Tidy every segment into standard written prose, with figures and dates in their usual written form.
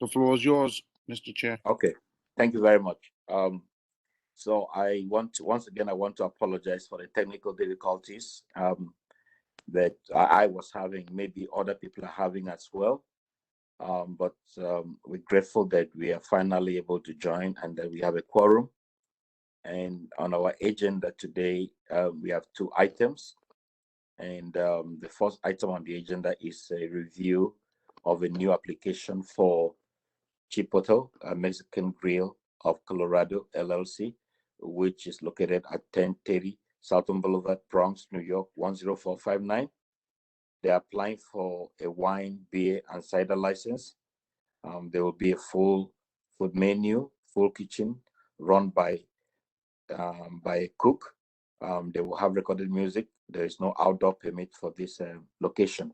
The floor is yours, Mr. Chair. Okay, thank you very much. So I want to apologize for the technical difficulties that I was having, maybe other people are having as well. But we're grateful that we are finally able to join and that we have a quorum. And on our agenda today, we have 2 items. And the first item on the agenda is a review of a new application for Chipotle, a Mexican Grill of Colorado, LLC, which is located at 1030 Southern Boulevard, Bronx, New York, 10459. They're applying for a wine, beer, and cider license. There will be a full food menu, full kitchen, run by a cook. They will have recorded music. There is no outdoor permit for this location.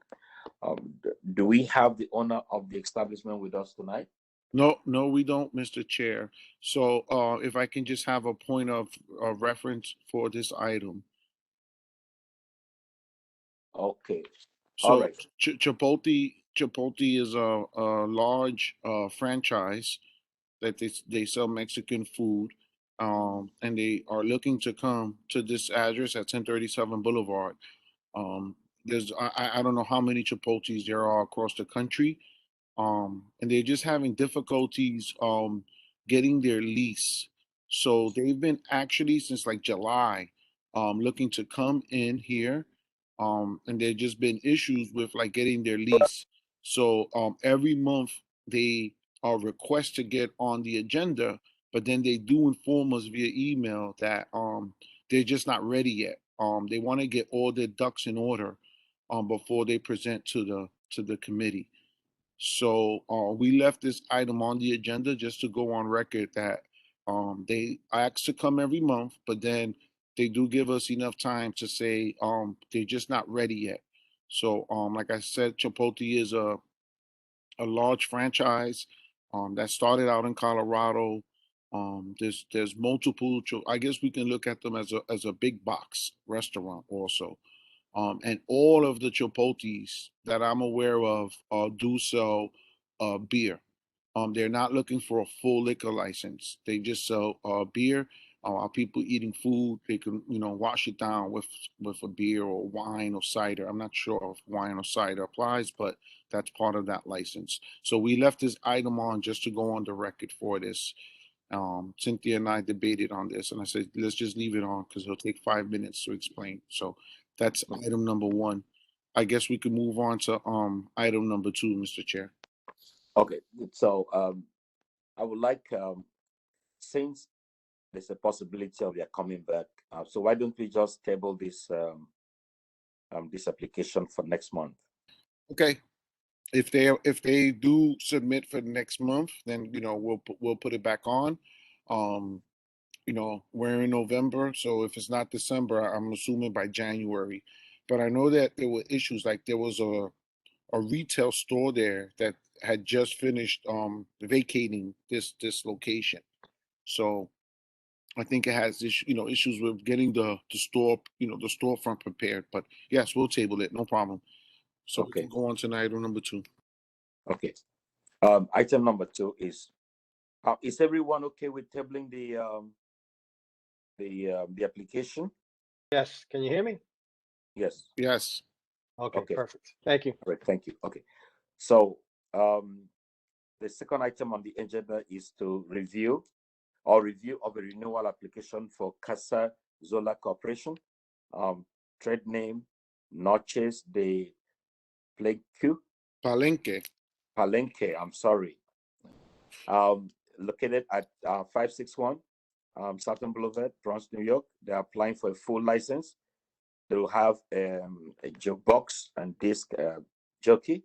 Do we have the owner of the establishment with us tonight? No, we don't, Mr. Chair. So if I can just have a point of reference for this item. Okay. So all right. Chipotle is a large franchise that they sell Mexican food, and they are looking to come to this address at 1037 Boulevard. There's I don't know how many Chipotles there are across the country, and they're just having difficulties getting their lease. So they've been actually since like July looking to come in here, and there's just been issues with like getting their lease. So every month they are request to get on the agenda, but then they do inform us via email that they're just not ready yet. They want to get all their ducks in order before they present to the committee. So we left this item on the agenda just to go on record that they ask to come every month, but then they do give us enough time to say they're just not ready yet. So like I said, Chipotle is a large franchise that started out in Colorado. There's multiple. I guess we can look at them as a big box restaurant also. And all of the Chipotles that I'm aware of do sell beer. They're not looking for a full liquor license. They just sell beer. People eating food, they can wash it down with a beer or wine or cider. I'm not sure if wine or cider applies, but that's part of that license. So we left this item on just to go on the record for this. Cynthia and I debated on this, and I said, let's just leave it on because it'll take 5 minutes to explain. So that's item number 1. I guess we could move on to item number 2, Mr. Chair. Okay, so I would like, since there's a possibility of their coming back, so why don't we just table this this application for next month? Okay. If they do submit for next month, then we'll put it back on. We're in November, so if it's not December, I'm assuming by January. But I know that there were issues, like there was a retail store there that had just finished vacating this location. So I think it has issues with getting the store, the storefront prepared. But yes, we'll table it, no problem. So we can go on to item number 2. Okay. Item number 2 is everyone okay with tabling the application? Yes. Can you hear me? Yes. Yes. Okay. Perfect. Thank you. All right. Thank you. Okay. So the second item on the agenda is to review of a renewal application for Casa Zola Corporation, trade name Noches de Palenque. I'm sorry. Located at 561 Southern Boulevard, Bronx, New York. They're applying for a full license. They will have a jukebox and disc jockey.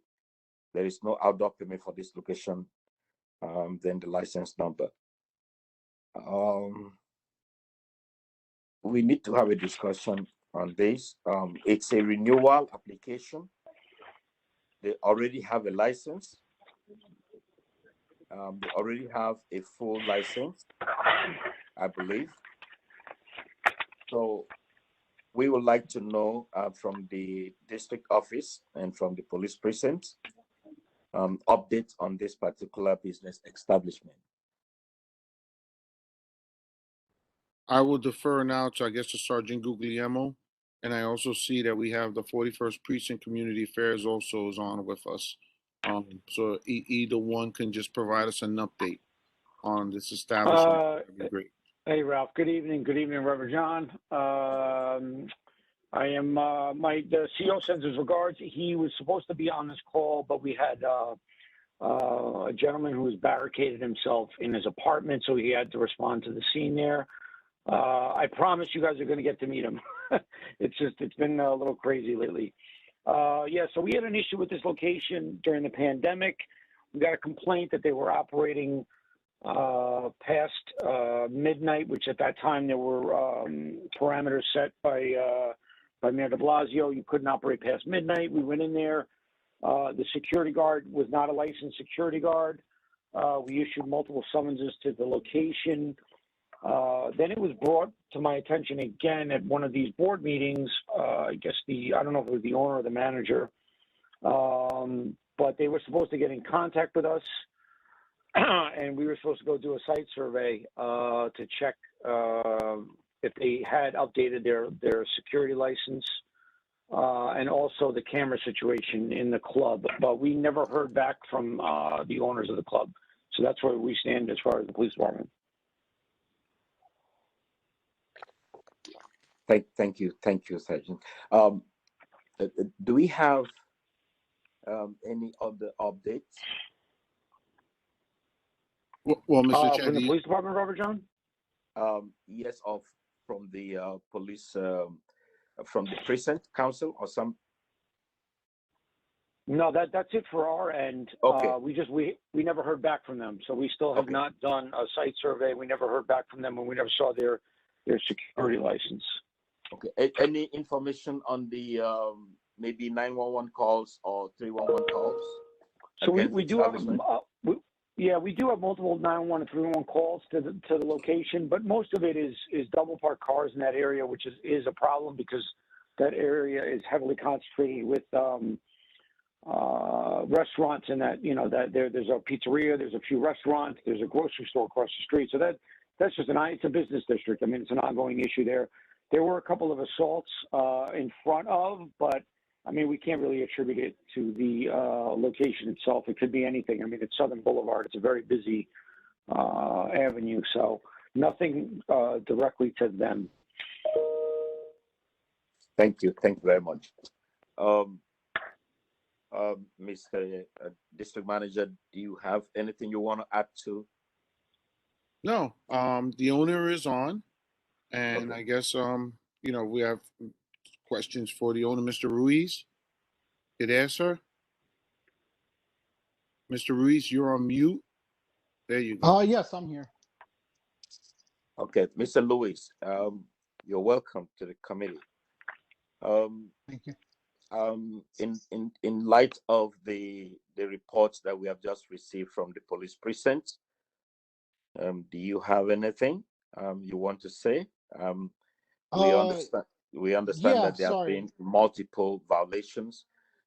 There is no outdoor permit for this location. Then the license number. We need to have a discussion on this. It's a renewal application. They already have a license. They already have a full license, I believe. So we would like to know from the district office and from the police precinct, updates on this particular business establishment? I will defer now to, I guess, to Sergeant Guglielmo. And I also see that we have the 41st Precinct Community Affairs also is on with us. So either one can just provide us an update on this establishment. That'd be great. Hey, Ralph. Good evening. Good evening, Reverend John. I am, the CO sends his regards. He was supposed to be on this call, but we had a gentleman who was barricaded himself in his apartment, so he had to respond to the scene there. I promise you guys are going to get to meet him. It's been a little crazy lately. Yeah, so we had an issue with this location during the pandemic. We got a complaint that they were operating past midnight, which at that time there were parameters set by Mayor de Blasio. You couldn't operate past midnight. We went in there. The security guard was not a licensed security guard. We issued multiple summonses to the location. Then it was brought to my attention again at one of these board meetings. I guess I don't know if it was the owner or the manager, but they were supposed to get in contact with us, and we were supposed to go do a site survey to check if they had updated their security license and also the camera situation in the club. But we never heard back from the owners of the club. So that's where we stand as far as the police department. Thank you, Sergeant. Do we have any other updates? Well, Mr. Chair, from the police department, Robert John? Yes, from the police, from the precinct council or some. No, that's it for our end. Okay. We never heard back from them, so we still have not done a site survey. We never heard back from them, and we never saw their security license. Okay. Any information on the maybe 911 calls or 311 calls? So we do have we do have multiple 911 and 311 calls to the location, but most of it is double parked cars in that area, which is a problem because that area is heavily concentrated with restaurants, and that there's a pizzeria, there's a few restaurants, there's a grocery store across the street. So that's just it's a business district. I mean, it's an ongoing issue there. There were a couple of assaults in front of, but I mean, we can't really attribute it to the location itself. It could be anything. I mean, it's Southern Boulevard. It's a very busy avenue, so nothing directly to them. Thank you very much. Mr. District Manager, do you have anything you want to add to? No, the owner is on. And I guess, we have questions for the owner, Mr. Ruiz. You there, sir? Mr. Ruiz, you're on mute. There you go. Yes, I'm here. Okay, Mr. Lewis, you're welcome to the committee. Thank you. In light of the reports that we have just received from the police precinct, do you have anything you want to say? We understand that there have been multiple violations.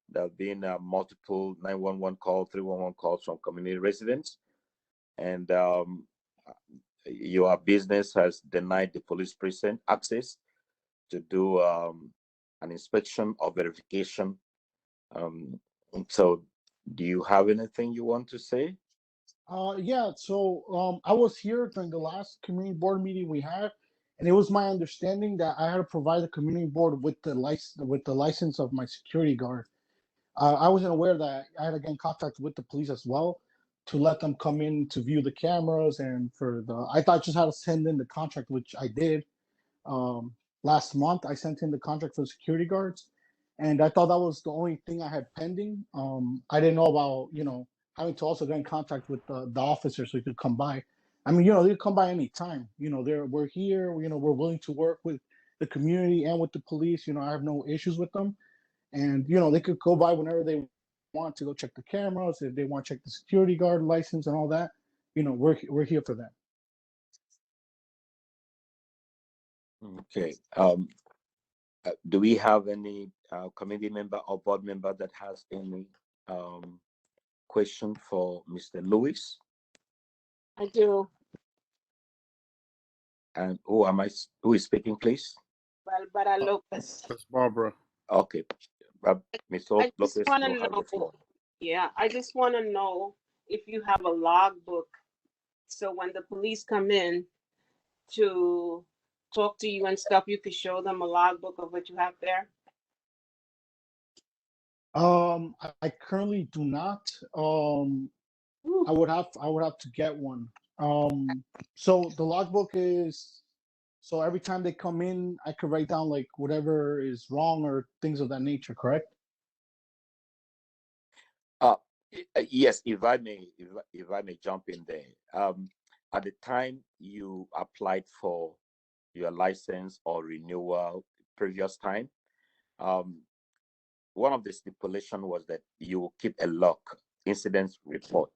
There have been multiple 911 calls, 311 calls from community residents, and your business has denied the police precinct access to do an inspection or verification. So, do you have anything you want to say? Yeah. So I was here during the last community board meeting we had, and it was my understanding that I had to provide the community board with the license of my security guard. I wasn't aware that I had to get in contact with the police as well to let them come in to view the cameras, and I thought I just had to send in the contract, which I did. Last month I sent in the contract for the security guards, and I thought that was the only thing I had pending. I didn't know about having to also get in contact with the officer so he could come by. I mean, they could come by any time. We're here. We're willing to work with the community and with the police. I have no issues with them, and they could go by whenever they want to go check the cameras, if they want to check the security guard license and all that. We're here for that. Okay. Do we have any committee member or board member that has any question for Mr. Lewis? I do. And who is speaking, please? Barbara Lopez. That's Barbara. Okay. Ms. I just Lopez, want you to have the floor. know, yeah, I just want to know if you have a logbook. So when the police come in to talk to you and stuff, you could show them a logbook of what you have there. I currently do not. I would have to get one. So the logbook is, so every time they come in, I could write down like whatever is wrong or things of that nature, correct? Yes, if I may jump in there. At the time you applied for your license or renewal previous time, one of the stipulation was that you will keep a log, incident report.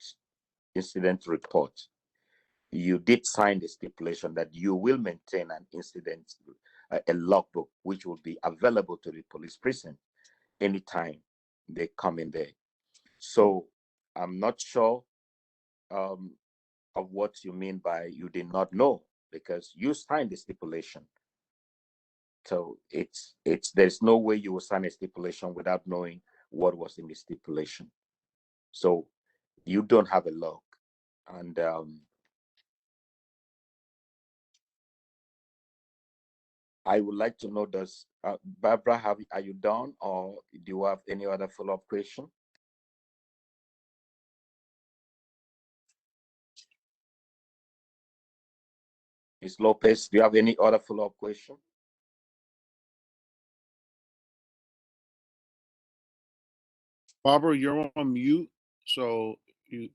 You did sign the stipulation that you will maintain an incident, a logbook, which will be available to the police precinct anytime they come in there. So I'm not sure of what you mean by you did not know, because you signed the stipulation. So there's no way you will sign a stipulation without knowing what was in the stipulation. So you don't have a log, and I would like to know, does Barbara are you done, or do you have any other follow-up question? Ms. Lopez, do you have any other follow-up question? Barbara, you're on mute. So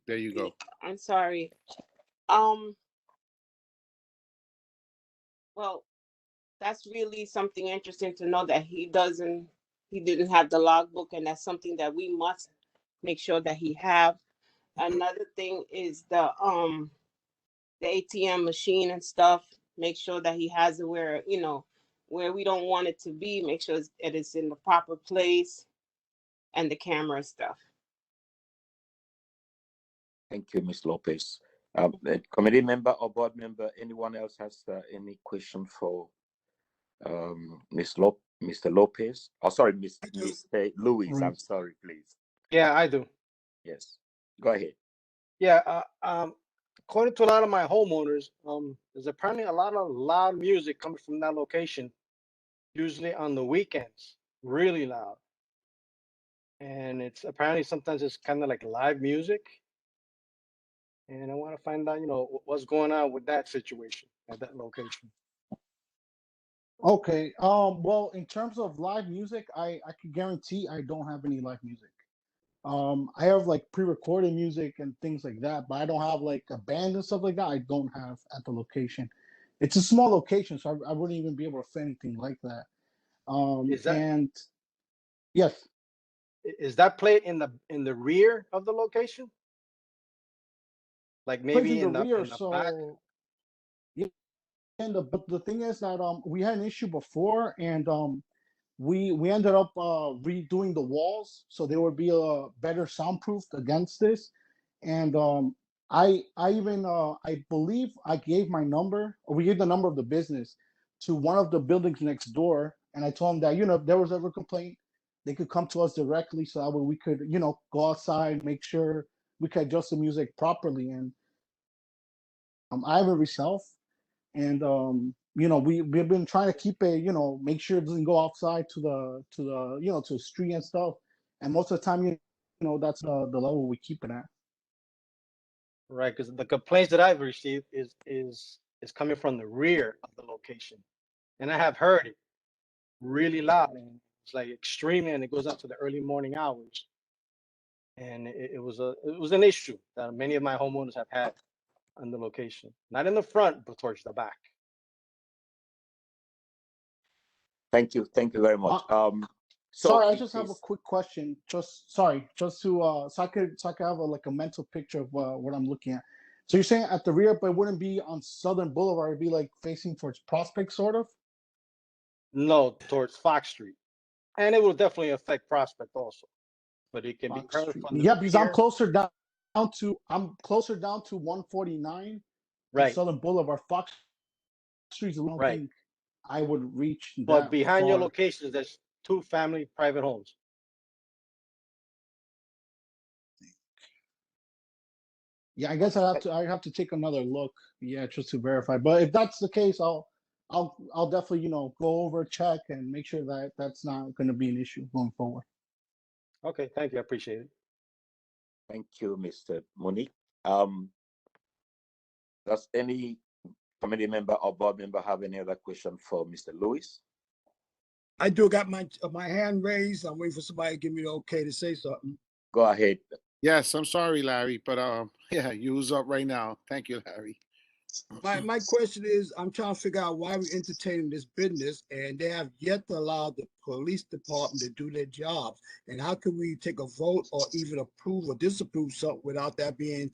there you go. I'm sorry. Well, that's really something interesting to know, that he didn't have the logbook, and that's something that we must make sure that he have. Another thing is the ATM machine and stuff. Make sure that he has it where, where we don't want it to be. Make sure it is in the proper place, and the camera stuff. Thank you, Ms. Lopez. Committee member or board member, anyone else has any question for Mr. Lopez? Oh, sorry, Mr. Lewis. I'm sorry, please. Yeah, I do. Yes, go ahead. Yeah, according to a lot of my homeowners, there's apparently a lot of loud music coming from that location, usually on the weekends, really loud. And it's apparently sometimes it's kind of like live music. And I want to find out, what's going on with that situation at that location. Okay. Well, in terms of live music, I can guarantee I don't have any live music. I have like pre-recorded music and things like that, but I don't have like a band and stuff like that. I don't have at the location. It's a small location, so I wouldn't even be able to fit anything like that. And yes, is that played in the rear of the location? Like maybe in the rear, in the back? Yeah, but the thing is that we had an issue before, and we ended up redoing the walls so they would be better soundproofed against this. And I even I believe I gave my number, or we gave the number of the business to one of the buildings next door, and I told them that if there was ever a complaint, they could come to us directly, so that way we could go outside, make sure we could adjust the music properly. And I have it myself, and we've been trying to keep it, make sure it doesn't go outside to the street and stuff. And most of the time, that's the level we keep it at. Right, because the complaints that I've received is coming from the rear of the location, and I have heard it really loud, and it's like extremely, and it goes up to the early morning hours. And it was an issue that many of my homeowners have had on the location, not in the front, but towards the back. Thank you very much. Sorry, I just have a quick question. Just to so I could have a mental picture of what I'm looking at. So you're saying at the rear, but it wouldn't be on Southern Boulevard, it'd be like facing towards Prospect, sort of? No, towards Fox Street, and it will definitely affect Prospect also. But it can be Fox heard Street. from the Yeah, because rear. I'm closer down to 149 and Right, Southern Boulevard. Fox Street, I don't right. think I would reach But that behind your far. locations, there's two family private homes. Yeah, I guess I have to take another look. Yeah, just to verify. But if that's the case, I'll definitely go over, check, and make sure that that's not going to be an issue going forward. Okay, thank you. I appreciate it. Thank you, Mr. Monique. Does any committee member or board member have any other question for Mr. Lewis? I do got my hand raised. I'm waiting for somebody to give me the okay to say something. Go ahead. Yes, I'm sorry, Larry, but yeah, you was up right now. Thank you, Larry. My question is, I'm trying to figure out why we're entertaining this business and they have yet to allow the police department to do their jobs. And how can we take a vote or even approve or disapprove something without that being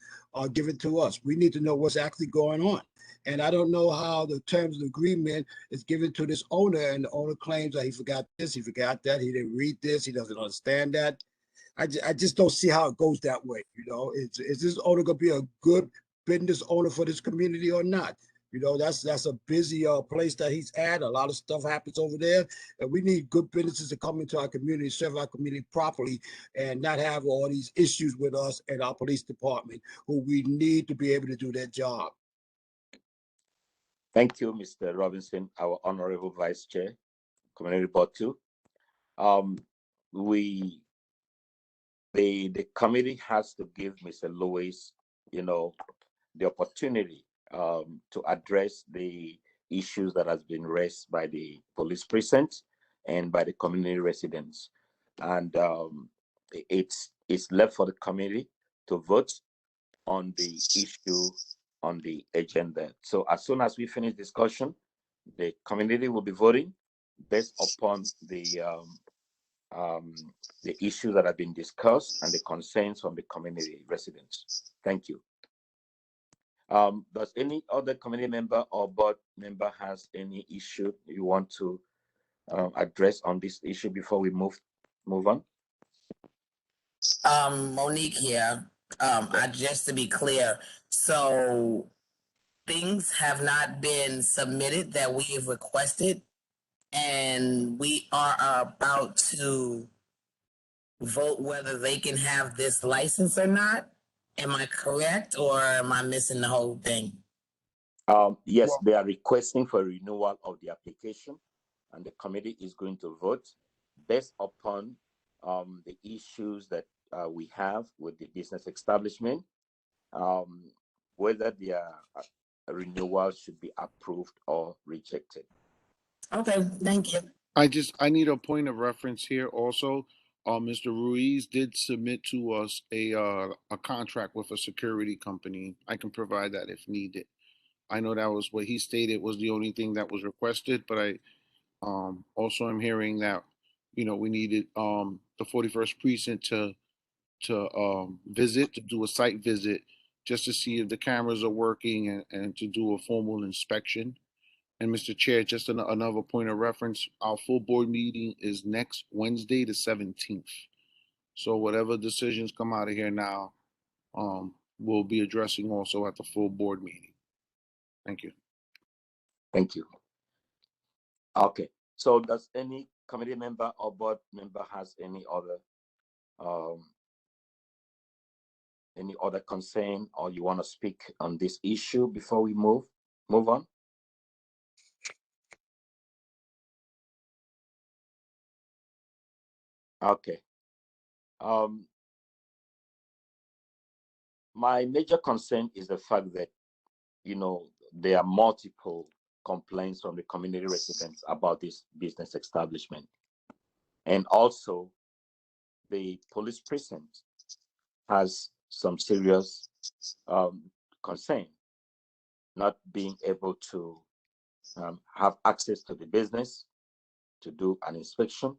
given to us? We need to know what's actually going on. And I don't know how the terms of the agreement is given to this owner, and the owner claims that he forgot this, he forgot that, he didn't read this, he doesn't understand that. I just don't see how it goes that way. Is this owner going to be a good business owner for this community or not? That's a busy place that he's at. A lot of stuff happens over there, and we need good businesses to come into our community, serve our community properly, and not have all these issues with us and our police department, who we need to be able to do their job. Thank you, Mr. Robinson, our Honorable Vice Chair, Community Board 2. The committee has to give Mr. Lewis, the opportunity to address the issues that has been raised by the police precinct and by the community residents. And it's left for the committee to vote on the issue on the agenda. So as soon as we finish discussion, the community will be voting based upon the issues that have been discussed and the concerns from the community residents. Thank you. Does any other committee member or board member has any issue you want to address on this issue before we move on? Monique here. Just to be clear, so things have not been submitted that we have requested, and we are about to vote whether they can have this license or not. Am I correct, or am I missing the whole thing? Yes, they are requesting for renewal of the application, and the committee is going to vote based upon the issues that we have with the business establishment, whether their renewal should be approved or rejected. Okay, thank you. I need a point of reference here also. Mr. Ruiz did submit to us a contract with a security company. I can provide that if needed. I know that was what he stated was the only thing that was requested, but I also am hearing that we needed the 41st precinct to visit, to do a site visit, just to see if the cameras are working and to do a formal inspection. And Mr. Chair, just another point of reference, our full board meeting is next Wednesday, the 17th. So whatever decisions come out of here now, we'll be addressing also at the full board meeting. Thank you. Thank you. Okay. So does any committee member or board member has any other concern, or you want to speak on this issue before we move on? Okay. My major concern is the fact that there are multiple complaints from the community residents about this business establishment, and also the police precinct has some serious concern not being able to have access to the business to do an inspection.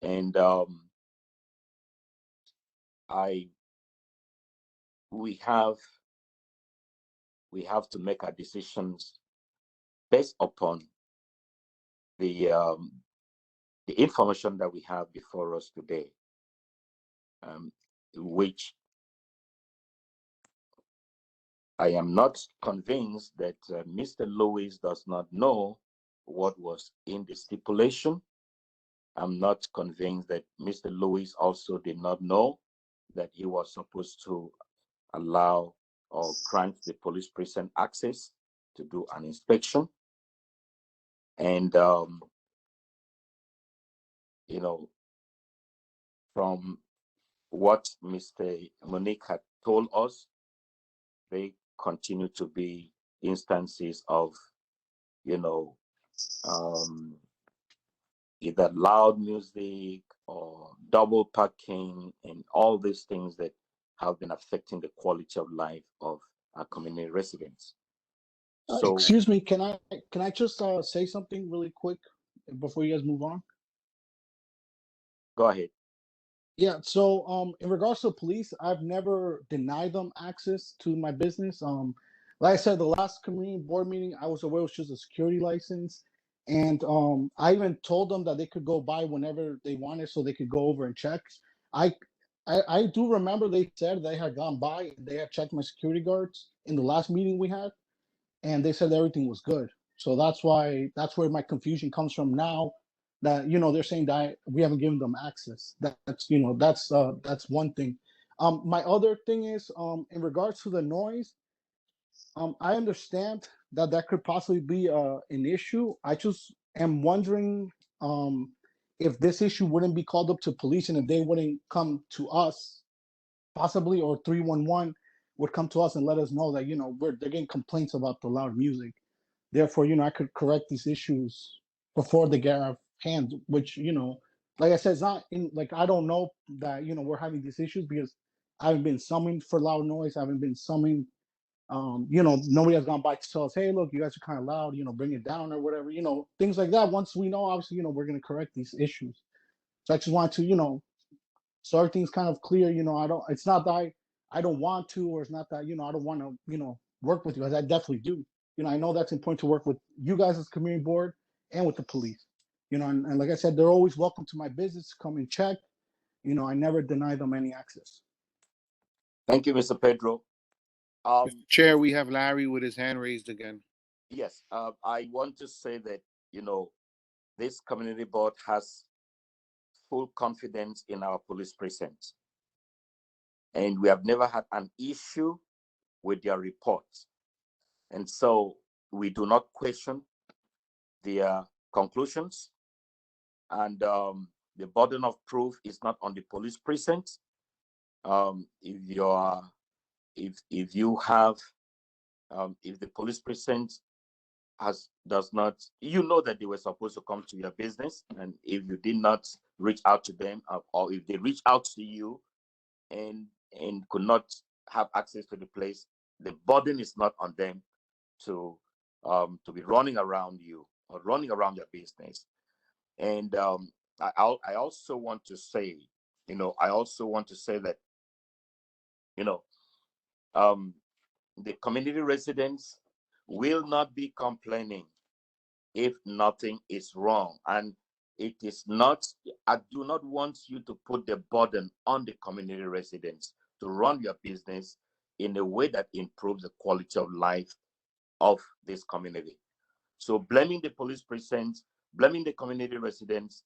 And we have to make our decisions based upon the information that we have before us today. which I am not convinced that Mr. Lewis does not know what was in the stipulation. I'm not convinced that Mr. Lewis also did not know that he was supposed to allow or grant the police precinct access to do an inspection. And, you know, from what Mr. Monique had told us, they continue to be instances of, you know, either loud music or double parking and all these things that have been affecting the quality of life of our community residents. So, Excuse me, can I just say something really quick before you guys move on? go ahead. Yeah, so in regards to police, I've never denied them access to my business. Like I said, the last community board meeting, I was aware it was just a security license. And I even told them that they could go by whenever they wanted so they could go over and check. I I do remember they said they had gone by and they had checked my security guards in the last meeting we had, and they said everything was good. So that's where my confusion comes from now, that they're saying that we haven't given them access. That's one thing. My other thing is in regards to the noise. I understand that that could possibly be an issue. I just am wondering if this issue wouldn't be called up to police and if they wouldn't come to us, possibly, or 311 would come to us and let us know that they're getting complaints about the loud music. Therefore, I could correct these issues before they get out of hand. Which like I said, it's not in like I don't know that we're having these issues because I haven't been summoned for loud noise. I haven't been summoned. Nobody has gone by to tell us, hey, look, you guys are kind of loud, bring it down or whatever, things like that. Once we know, obviously, we're going to correct these issues. So I just want to, so everything's kind of clear. It's not that I don't want to, or it's not that, I don't want to, work with you guys. I definitely do. I know that's important to work with you guys as community board and with the police, and like I said, they're always welcome to my business to come and check. I never deny them any access. Thank you, Mr. Pedro. Mr. Chair, we have Larry with his hand raised again. Yes, I want to say that, this community board has full confidence in our police precincts. And we have never had an issue with their reports. And so we do not question their conclusions. And the burden of proof is not on the police precincts. If the police precinct does not, that they were supposed to come to your business, and if you did not reach out to them, or if they reach out to you and could not have access to the place, the burden is not on them to be running around you or running around your business. And I also want to say, that the community residents will not be complaining if nothing is wrong. And it is not, I do not want you to put the burden on the community residents to run your business in a way that improves the quality of life of this community. So blaming the police precinct, blaming the community residents,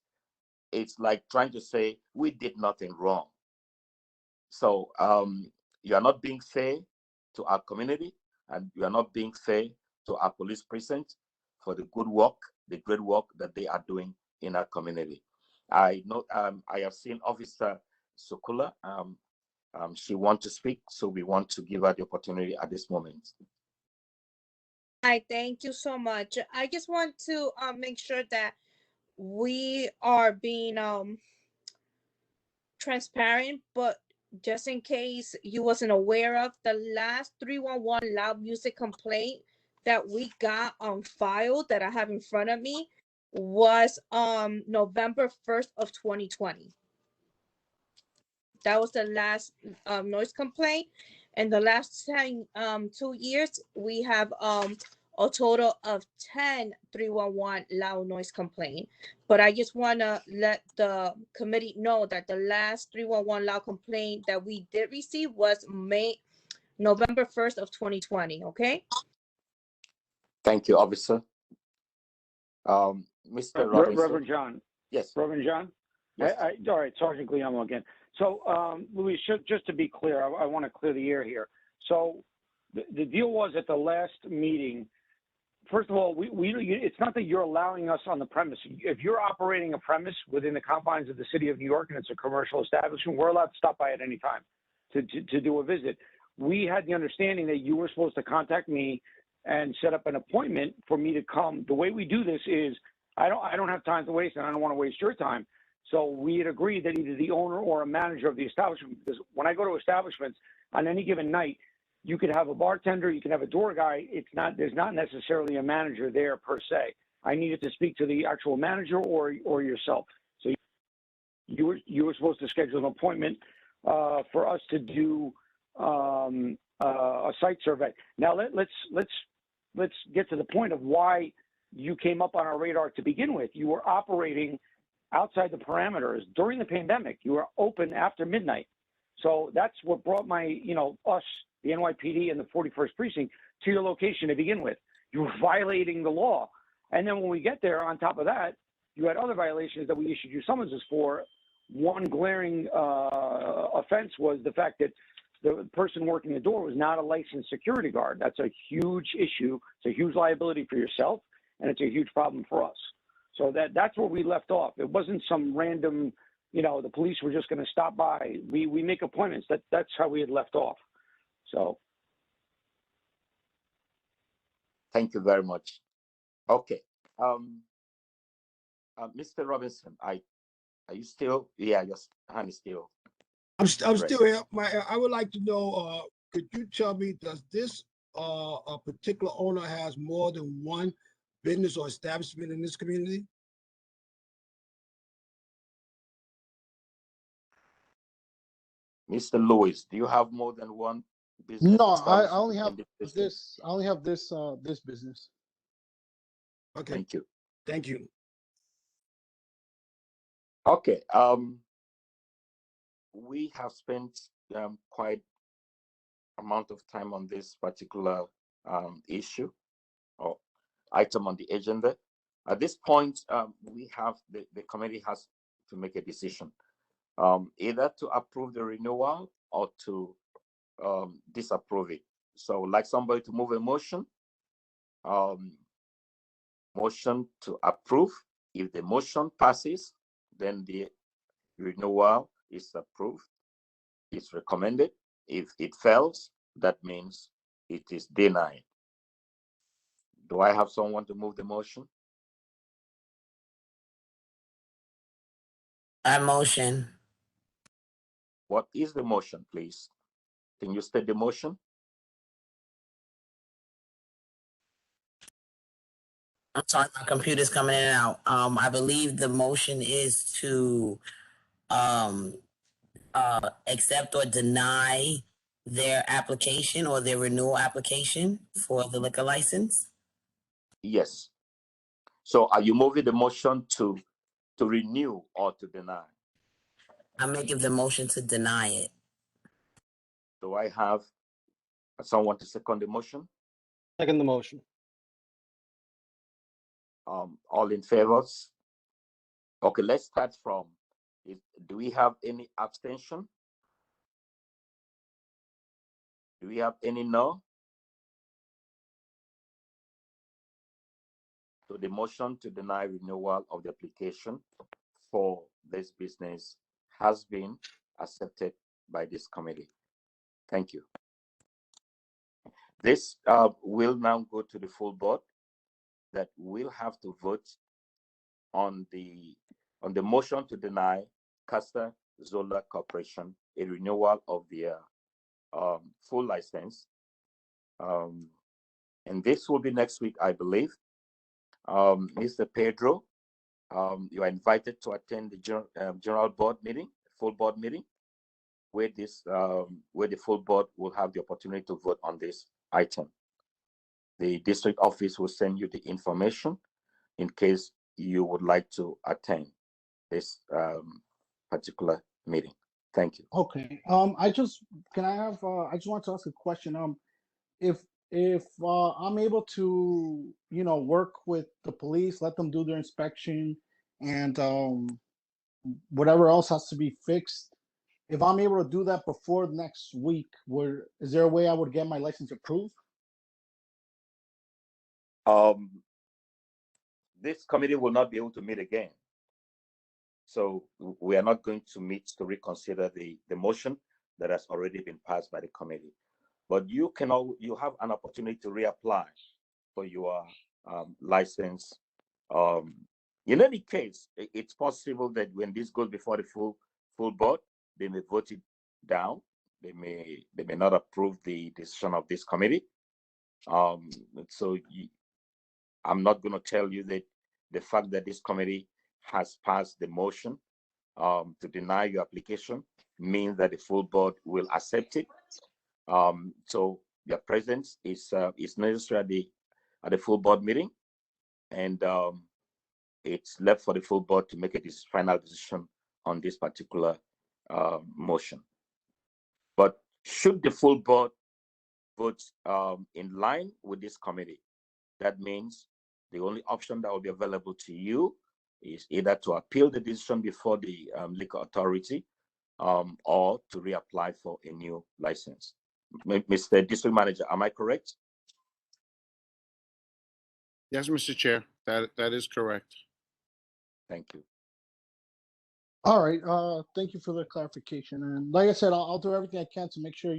it's like trying to say we did nothing wrong. So you are not being fair to our community, and you are not being fair to our police precinct for the good work, the great work that they are doing in our community. I know I have seen Officer Sukula. She wants to speak, so we want to give her the opportunity at this moment. Hi, thank you so much. I just want to make sure that we are being transparent, but just in case you wasn't aware of, the last 311 loud music complaint that we got on file that I have in front of me was November 1st of 2020. That was the last noise complaint. And the last 2 years, we have a total of 10 311 loud noise complaint. But I just want to let the committee know that the last 311 loud complaint that we did receive was November 1st of 2020. Okay. Thank you, officer. Mr. Robinson. Reverend John. Yes. Reverend John. Yes. All right, Sergeant Guillermo again. So, Luis, just to be clear, I want to clear the air here. So, the deal was at the last meeting. First of all, it's not that you're allowing us on the premise. If you're operating a premise within the confines of the city of New York and it's a commercial establishment, we're allowed to stop by at any time to do a visit. We had the understanding that you were supposed to contact me and set up an appointment for me to come. The way we do this is I don't have time to waste, and I don't want to waste your time. So we had agreed that either the owner or a manager of the establishment, because when I go to establishments on any given night, you could have a bartender, you can have a door guy. There's not necessarily a manager there per se. I needed to speak to the actual manager or yourself. So you were supposed to schedule an appointment for us to do a site survey. Now let's get to the point of why you came up on our radar to begin with. You were operating outside the parameters during the pandemic. You were open after midnight. So that's what brought us, the NYPD and the 41st Precinct, to your location to begin with. You were violating the law. And then when we get there, on top of that, you had other violations that we issued you summonses for. One glaring offense was the fact that the person working the door was not a licensed security guard. That's a huge issue. It's a huge liability for yourself, and it's a huge problem for us. So that's where we left off. It wasn't some random, the police were just going to stop by. We make appointments. That's how we had left off. So. Thank you very much. Okay. Mr. Robinson, are you still? Yeah, your hand is still. I'm still here. I would like to know, could you tell me, does this a particular owner has more than one business or establishment in this community? Mr. Lewis, do you have more than one business? No, I only have this. I only have this business. Okay. Thank you. Thank you. Okay. We have spent quite amount of time on this particular issue or item on the agenda. At this point, we have the committee has to make a decision, either to approve the renewal or to disapprove it. So, like somebody to move a motion, motion to approve. If the motion passes, then the renewal is approved. It's recommended. If it fails, that means it is denied. Do I have someone to move the motion? I motion. What is the motion, please? Can you state the motion? I'm sorry, my computer's coming in and out. I believe the motion is to accept or deny their application or their renewal application for the liquor license. Yes. So are you moving the motion to renew or to deny? I'm making the motion to deny it. Do I have someone to second the motion? Second the motion. All in favor? Okay, let's start from, do we have any abstention? Do we have any no? So the motion to deny renewal of the application for this business has been accepted by this committee. Thank you. This will now go to the full board that will have to vote on the motion to deny Castor Zola Corporation a renewal of their full license. And this will be next week, I believe. Mr. Pedro, you are invited to attend the general board meeting, full board meeting, where the full board will have the opportunity to vote on this item. the district office will send you the information in case you would like to attend this particular meeting. Thank you. Okay. I just want to ask a question. If I'm able to, work with the police, let them do their inspection, and whatever else has to be fixed. If I'm able to do that before next week, is there a way I would get my license approved? This committee will not be able to meet again. So we are not going to meet to reconsider the motion that has already been passed by the committee. But you have an opportunity to reapply for your license. In any case, it's possible that when this goes before the full board, they may vote it down. They may not approve the decision of this committee. So I'm not going to tell you that the fact that this committee has passed the motion to deny your application means that the full board will accept it. So your presence is necessary at the full board meeting, and it's left for the full board to make a final decision on this particular motion. But should the full board vote in line with this committee, that means the only option that will be available to you is either to appeal the decision before the liquor authority or to reapply for a new license. Mr. District Manager, am I correct? Yes, Mr. Chair, that is correct. Thank you. All right. Thank you for the clarification. And like I said, I'll do everything I can to make sure,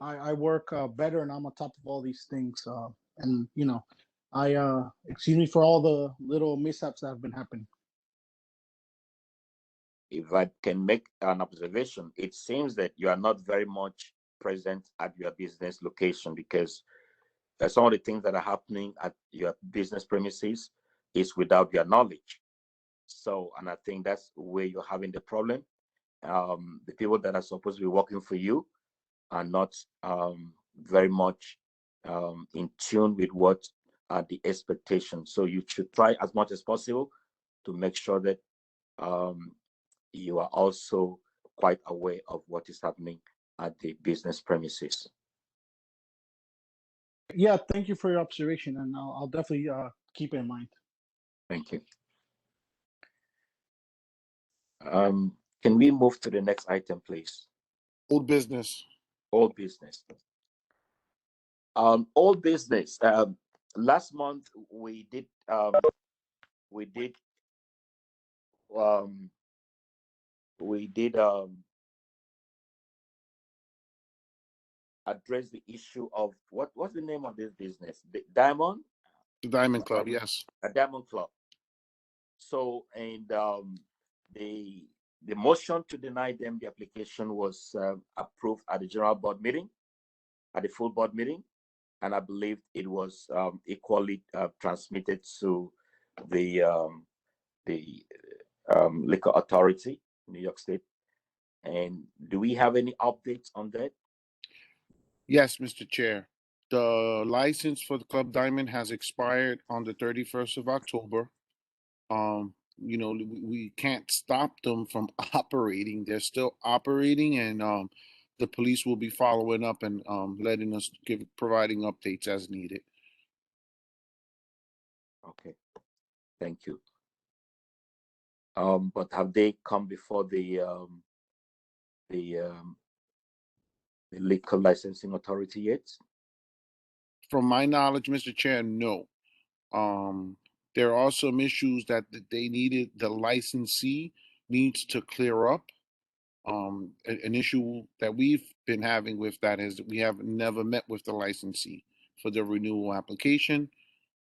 I work better and I'm on top of all these things. And, excuse me for all the little mishaps that have been happening. If I can make an observation, it seems that you are not very much present at your business location, because some of the things that are happening at your business premises is without your knowledge. So, and I think that's where you're having the problem. The people that are supposed to be working for you are not very much in tune with what are the expectations. So you should try as much as possible to make sure that you are also quite aware of what is happening at the business premises. Yeah, thank you for your observation, and I'll definitely keep it in mind. Thank you. Can we move to the next item, please? Old business. Old business. Old business. Last month we did address the issue of what's the name of this business? The Diamond? The Diamond Club, yes. A Diamond Club. So, and the motion to deny them the application was approved at the general board meeting, at the full board meeting, and I believe it was equally transmitted to the liquor authority, New York State. And do we have any updates on that? Yes, Mr. Chair. The license for the Club Diamond has expired on the 31st of October. We can't stop them from operating. They're still operating, and the police will be following up and letting us providing updates as needed. Okay, thank you. But have they come before the liquor licensing authority yet? From my knowledge, Mr. Chair, no. There are some issues that they needed, the licensee needs to clear up. An issue that we've been having with that is that we have never met with the licensee for the renewal application.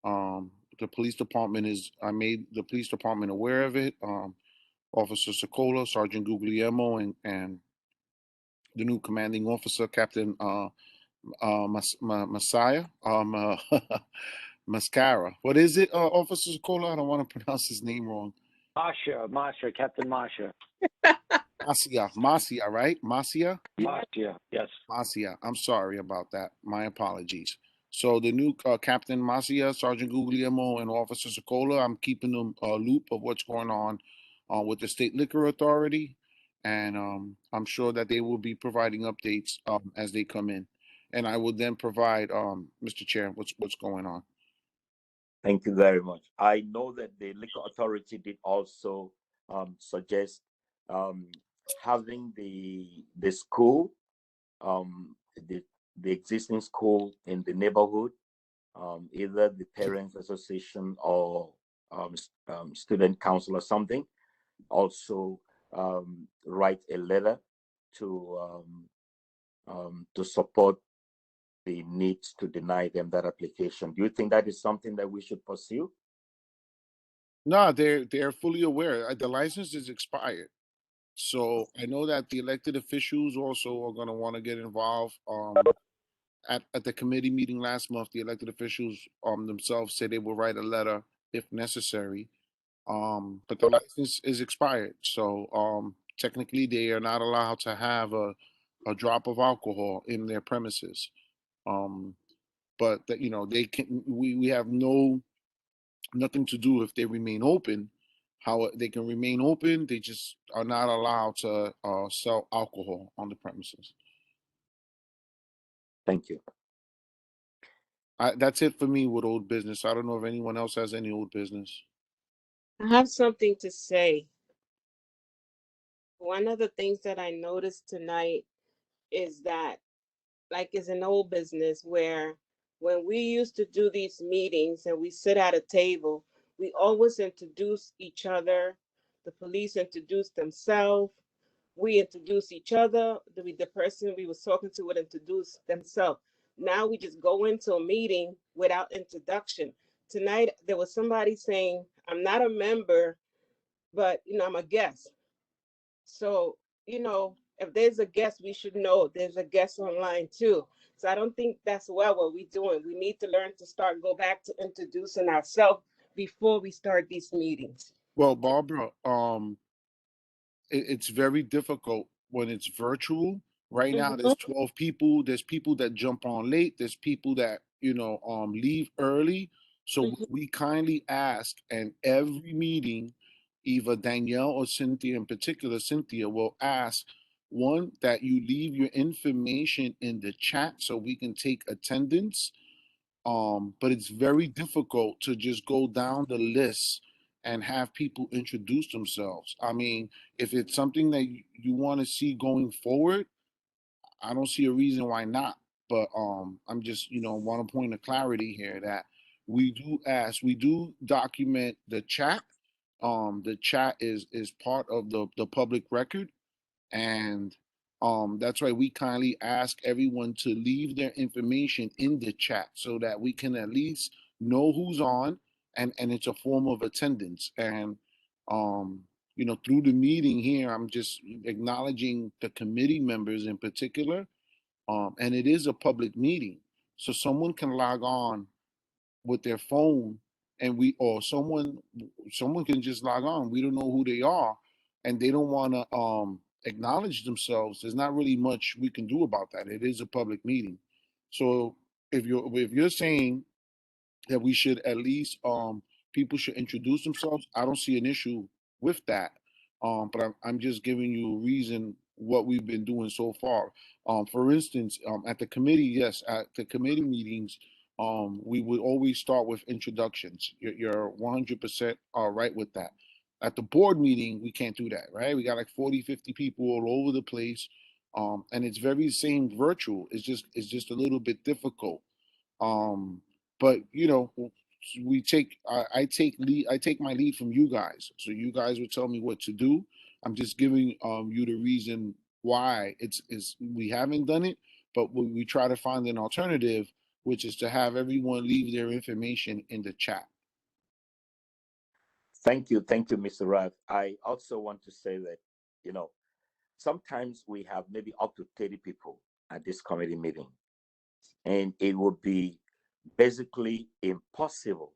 The police department I made the police department aware of it. Officer Socola, Sergeant Guglielmo, and the new commanding officer, Captain Messiah, Mascara. What is it, Officer Socola? I don't want to pronounce his name wrong. Masha, Captain Masha. Masia, right? Masia? Masha, yes. Masia. I'm sorry about that. My apologies. So the new Captain Macia, Sergeant Guglielmo, and Officer Socola, I'm keeping them a loop of what's going on with the State Liquor Authority, and I'm sure that they will be providing updates as they come in, and I will then provide, Mr. Chair, what's going on. Thank you very much. I know that the Liquor Authority did also suggest having the school, the existing school in the neighborhood, either the Parents Association or Student Council or something, also write a letter to support the need to deny them that application. Do you think that is something that we should pursue? No, they're fully aware. The license is expired. So I know that the elected officials also are going to want to get involved. At the committee meeting last month, the elected officials themselves said they will write a letter if necessary. But the license is expired, so technically they are not allowed to have a drop of alcohol in their premises. But that, you know, they can. We have nothing to do if they remain open. How they can remain open, they just are not allowed to sell alcohol on the premises. Thank you. That's it for me with old business. I don't know if anyone else has any old business. I have something to say. One of the things that I noticed tonight is that, like, it's an old business where when we used to do these meetings and we sit at a table, we always introduce each other. The police introduce themselves. We introduce each other. The person we was talking to would introduce themselves. Now we just go into a meeting without introduction. Tonight there was somebody saying, "I'm not a member, but I'm a guest." So, if there's a guest, we should know there's a guest online too. So I don't think that's what we're doing. We need to learn to go back to introducing ourselves before we start these meetings. Well, Barbara, it's very difficult when it's virtual. Right now, there's 12 people. There's people that jump on late. There's people that leave early. So we kindly ask, and every meeting, either Danielle or Cynthia, in particular, Cynthia will ask one that you leave your information in the chat so we can take attendance. But it's very difficult to just go down the list and have people introduce themselves. I mean, if it's something that you want to see going forward, I don't see a reason why not. But I'm just want to point of clarity here that we do document the chat. The chat is part of the public record, and that's why we kindly ask everyone to leave their information in the chat so that we can at least know who's on, and it's a form of attendance. And um, through the meeting here, I'm just acknowledging the committee members in particular. And it is a public meeting, so someone can log on with their phone, and we or someone can just log on. We don't know who they are, and they don't want to acknowledge themselves. There's not really much we can do about that. It is a public meeting. So if you're saying that we should at least people should introduce themselves, I don't see an issue with that. But I'm just giving you a reason what we've been doing so far. For instance, at the committee, yes, at the committee meetings, we would always start with introductions. You're 100% right with that. At the board meeting, we can't do that, right? We got like 40, 50 people all over the place. And it's very same virtual. It's just a little bit difficult. um but we take I take lead. I take my lead from you guys, so you guys will tell me what to do. I'm just giving you the reason why it's we haven't done it, but we try to find an alternative, which is to have everyone leave their information in the chat. Thank you, Mr. Rath. I also want to say that, sometimes we have maybe up to 30 people at this committee meeting, and it would be basically impossible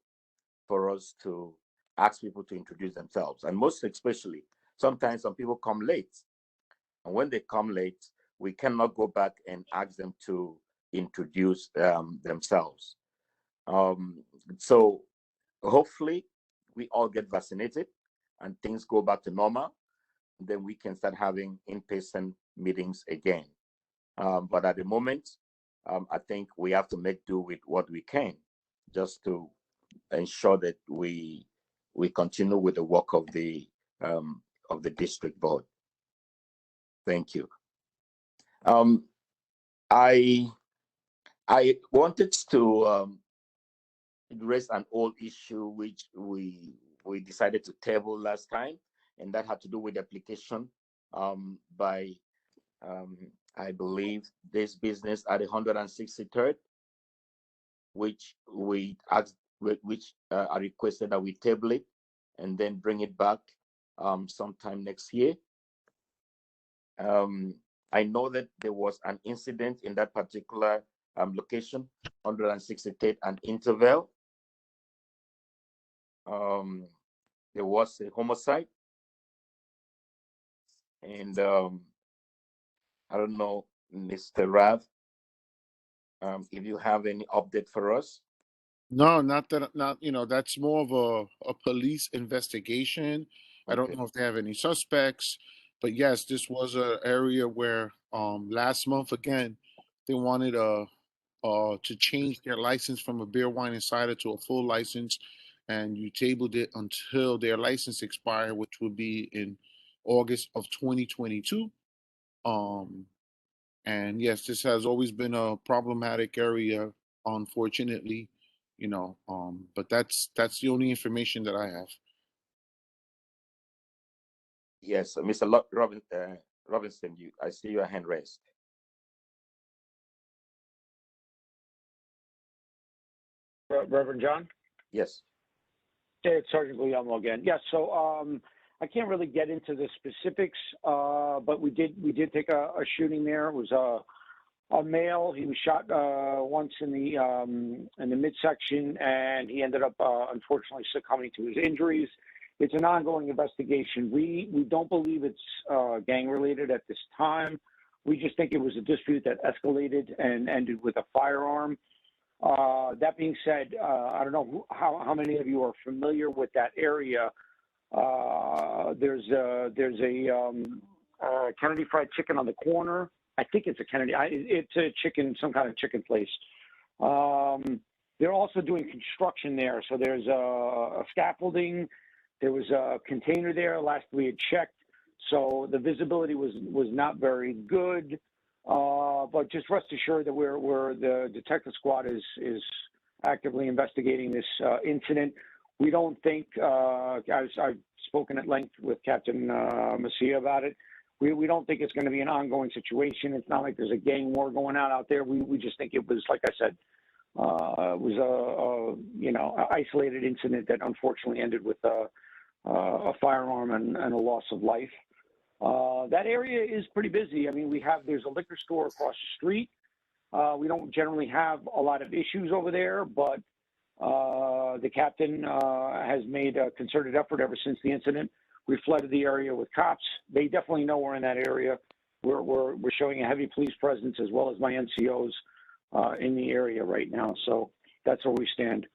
for us to ask people to introduce themselves. And most especially, sometimes some people come late. And when they come late, we cannot go back and ask them to introduce themselves. So hopefully we all get vaccinated and things go back to normal. Then we can start having in-person meetings again. But at the moment, I think we have to make do with what we can, just to ensure that we continue with the work of the district board. Thank you. I wanted to raise an old issue which we decided to table last time, and that had to do with the application by I believe this business at 163rd, which we asked, which I requested that we table it and then bring it back sometime next year. I know that there was an incident in that particular location, 163rd and Intervale. There was a homicide, and I don't know, Mr. Rav, if you have any update for us. No, not that's more of a police investigation. I don't know if they have any suspects, but yes, this was an area where last month again they wanted to change their license from a beer, wine, and cider to a full license, and you tabled it until their license expired, which would be in August of 2022. And yes, this has always been a problematic area, unfortunately, but that's the only information that I have. Yes, Mr. Robinson, I see your hand raised. Reverend John? Yes. It's Sergeant Guillermo again. Yes, so I can't really get into the specifics, but we did take a shooting there. It was a male. He was shot once in the midsection, and he ended up unfortunately succumbing to his injuries. It's an ongoing investigation. We don't believe it's gang related at this time. We just think it was a dispute that escalated and ended with a firearm. That being said, I don't know how many of you are familiar with that area. There's a Kennedy Fried Chicken on the corner. I think it's a Kennedy. It's a chicken, some kind of chicken place. They're also doing construction there. So there's a scaffolding. There was a container there last we had checked. So the visibility was not very good. But just rest assured that we're the detective squad is actively investigating this incident. We don't think, I've spoken at length with Captain Macia about it. We don't think it's going to be an ongoing situation. It's not like there's a gang war going on out there. We just think it was, like I said, it was a isolated incident that unfortunately ended with a firearm and a loss of life. That area is pretty busy. I mean, there's a liquor store across the street. We don't generally have a lot of issues over there, but the captain has made a concerted effort ever since the incident. We flooded the area with cops. They definitely know we're in that area. We're showing a heavy police presence as well as my NCOs in the area right now. So that's where we stand.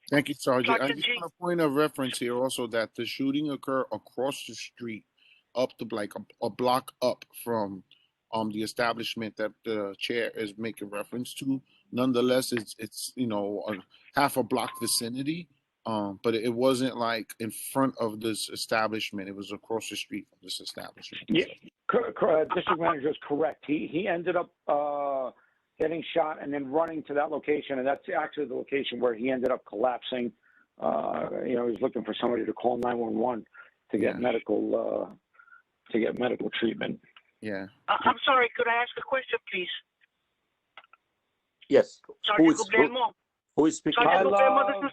Thank you, Sergeant. I just want to point of reference here also that the shooting occurred across the street, up the a block up from the establishment that the chair is making reference to. Nonetheless, it's a half a block vicinity, but it wasn't like in front of this establishment. It was across the street from this establishment. Yeah, district manager is correct. He ended up getting shot and then running to that location, and that's actually the location where he ended up collapsing. He was looking for somebody to call 911 to get medical treatment. Yeah. I'm sorry. Could I ask a question, please? Yes. Sergeant Guillermo. Who is speaking? Sergeant Guillermo, this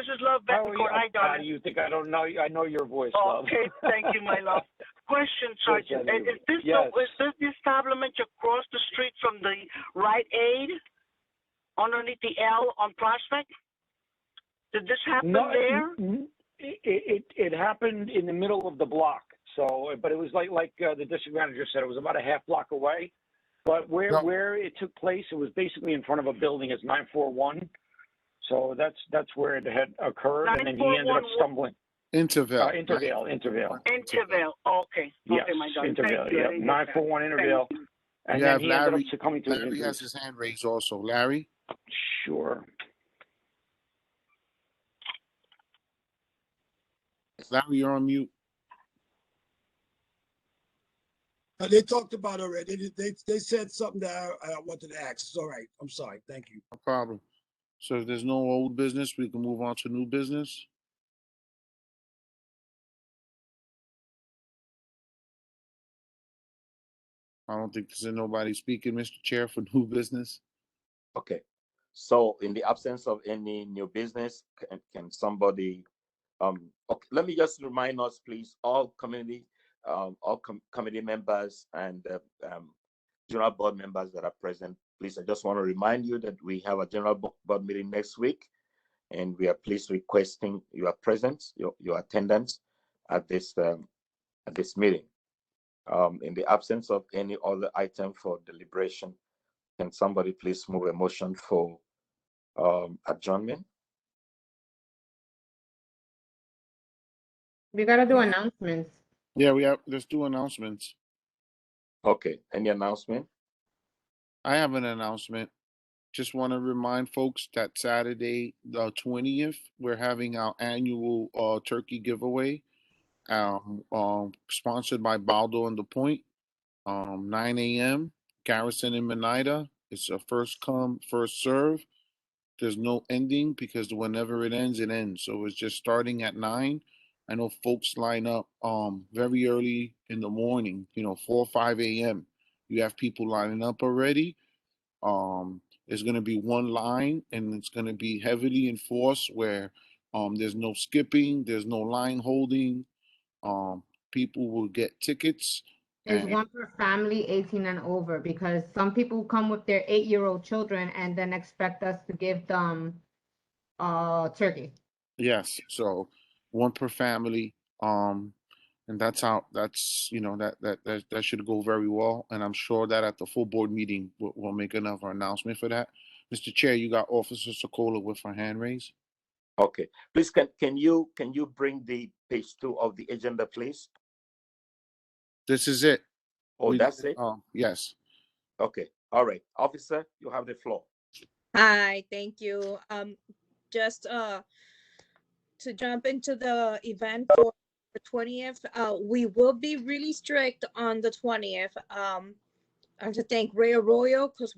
is Love. How do you think I don't know? I know your voice, Love. Okay, thank you, my love. Question, Sergeant. Is this the establishment across the street from the Rite Aid, underneath the L on Prospect? Did this happen there? It happened in the middle of the block. So, but it was like the district manager said, it was about a half block away. But No. where it took place, it was basically in front of a building. It's 941. So that's where it had occurred, and then he ended up stumbling. Intervale. Intervale. Intervale. Okay. Yes, Okay, my God. Intervale. Thank you. I Yeah, didn't get 941 that. Intervale. Thank you. And You then have he ended up Larry. succumbing to his Larry injuries. has his hand raised also. Larry? Sure. Larry, you're on mute. They talked about it already. They said something that I wanted to ask. It's all right. I'm sorry. Thank you. No problem. So if there's no old business, we can move on to new business. I don't think there's nobody speaking, Mr. Chair, for new business. Okay. So in the absence of any new business, can somebody, okay, let me just remind us, please, all committee members and general board members that are present, please, I just want to remind you that we have a general board meeting next week, and we are please requesting your presence, your attendance at this meeting. In the absence of any other item for deliberation, can somebody please move a motion for adjournment? We gotta do announcements. Yeah, let's do announcements. Okay, any announcement? I have an announcement. Just want to remind folks that Saturday, the 20th, we're having our annual turkey giveaway, sponsored by Baldo and the Point, 9 a.m., Garrison and Menida. It's a first come, first serve. There's no ending because whenever it ends, it ends. So it's just starting at 9. I know folks line up very early in the morning, 4 or 5 a.m. You have people lining up already. There's going to be one line, and it's going to be heavily enforced where there's no skipping, there's no line holding. People will get tickets. There's one per family 18 and over, because some people come with their 8-year-old children and then expect us to give them turkey. Yes, so one per family. And that's that should go very well. And I'm sure that at the full board meeting, we'll make another announcement for that. Mr. Chair, you got Officer Sokola with her hand raised. Okay, please, can you bring the page 2 of the agenda, please? This is it. Oh, that's it? Yes. Okay, all right. Officer, you have the floor. Hi, thank you. Just to jump into the event for the 20th, we will be really strict on the 20th. I have to thank Ray Arroyo because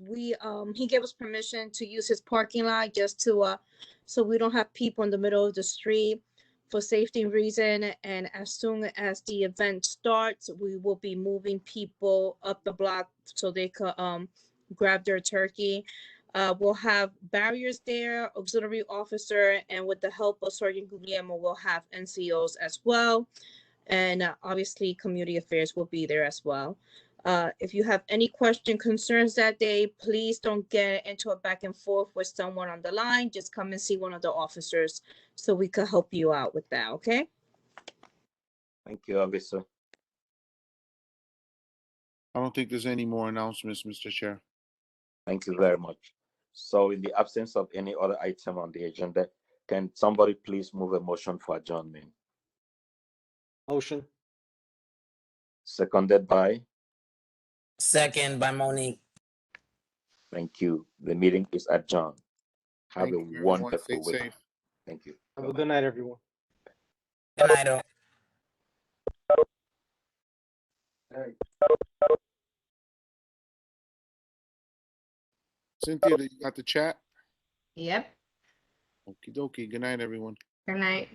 he gave us permission to use his parking lot just to so we don't have people in the middle of the street for safety reason. And as soon as the event starts, we will be moving people up the block so they could grab their turkey. We'll have barriers there, auxiliary officer, and with the help of Sergeant Guglielmo, we'll have NCOs as well. And obviously community affairs will be there as well. If you have any concerns that day, please don't get into a back and forth with someone on the line. Just come and see one of the officers so we could help you out with that, okay? Thank you, officer. I don't think there's any more announcements, Mr. Chair. Thank you very much. So in the absence of any other item on the agenda, can somebody please move a motion for adjournment? Motion. Seconded by? Second by Monique. Thank you. The meeting is adjourned. Have a wonderful Stay week. safe. Thank you. Have a good night, everyone. Good night, all. Cynthia, you got the chat? Yep. Okie dokie. Good night, everyone. Good night.